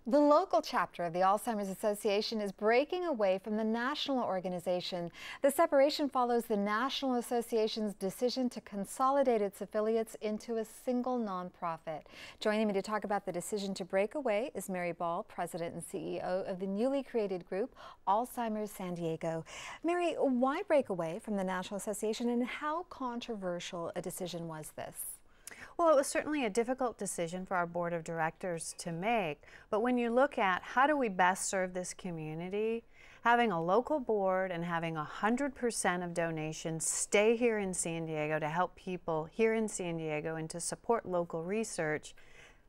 The local chapter of the Alzheimer's Association is breaking away from the national organization. The separation follows the National Association's decision to consolidate its affiliates into a single nonprofit. Joining me to talk about the decision to break away is Mary Ball, President and CEO of the newly created group, Alzheimer's San Diego. Mary, why break away from the National Association, and how controversial a decision was this? Well, it was certainly a difficult decision for our board of directors to make, but when you look at how do we best serve this community, having a local board and having 100% of donations stay here in San Diego to help people here in San Diego and to support local research,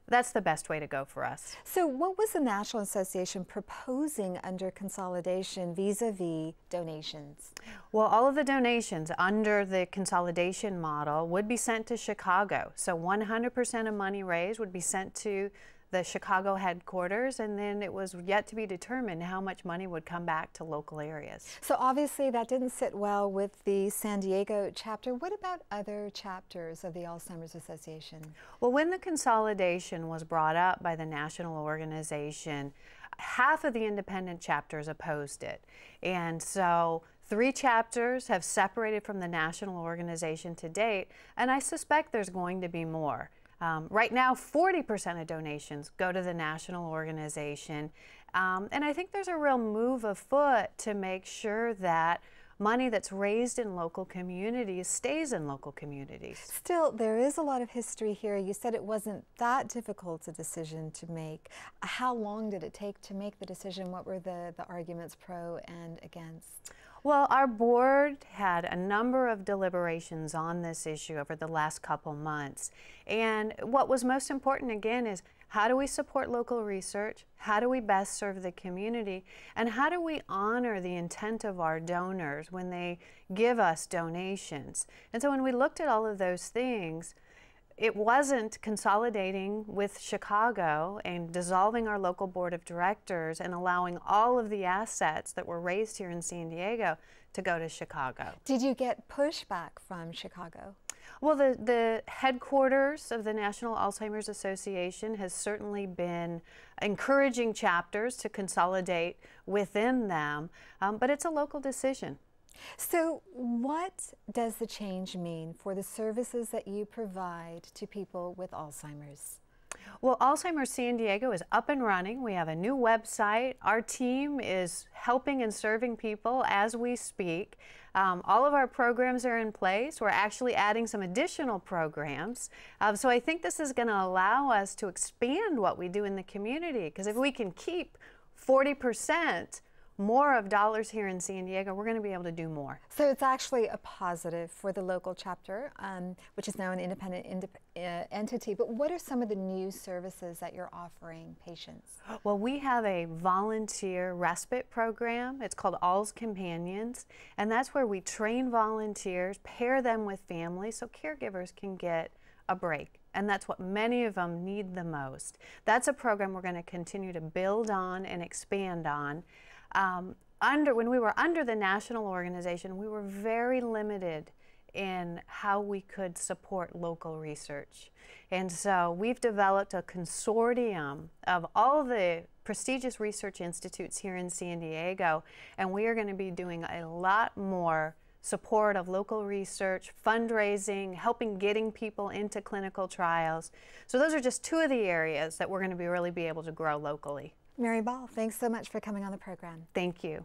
that's the best way to go for us. So what was the National Association proposing under consolidation vis-a-vis donations? Well, all of the donations under the consolidation model would be sent to Chicago. So 100% of money raised would be sent to the Chicago headquarters, and then it was yet to be determined how much money would come back to local areas. So obviously that didn't sit well with the San Diego chapter. What about other chapters of the Alzheimer's Association? Well, when the consolidation was brought up by the national organization, half of the independent chapters opposed it. And so 3 chapters have separated from the national organization to date, and I suspect there's going to be more. Right now, 40% of donations go to the national organization, and I think there's a real move afoot to make sure that money that's raised in local communities stays in local communities. Still, there is a lot of history here. You said it wasn't that difficult a decision to make. How long did it take to make the decision? What were the arguments pro and against? Well, our board had a number of deliberations on this issue over the last couple months. And what was most important, again, is how do we support local research? How do we best serve the community? And how do we honor the intent of our donors when they give us donations? And so when we looked at all of those things, it wasn't consolidating with Chicago and dissolving our local board of directors and allowing all of the assets that were raised here in San Diego to go to Chicago. Did you get pushback from Chicago? Well, the headquarters of the National Alzheimer's Association has certainly been encouraging chapters to consolidate within them, but it's a local decision. So what does the change mean for the services that you provide to people with Alzheimer's? Well, Alzheimer's San Diego is up and running. We have a new website. Our team is helping and serving people as we speak. All of our programs are in place. We're actually adding some additional programs. So I think this is going to allow us to expand what we do in the community, because if we can keep 40% more of dollars here in San Diego, we're going to be able to do more. So it's actually a positive for the local chapter, which is now an independent entity. But what are some of the new services that you're offering patients? Well, we have a volunteer respite program. It's called All's Companions, and that's where we train volunteers, pair them with families so caregivers can get a break. And that's what many of them need the most. That's a program we're going to continue to build on and expand on. When we were under the national organization, we were very limited in how we could support local research. And so we've developed a consortium of all the prestigious research institutes here in San Diego, and we are going to be doing a lot more support of local research, fundraising, helping getting people into clinical trials. So those are just 2 of the areas that we're going to really be able to grow locally. Mary Ball, thanks so much for coming on the program. Thank you.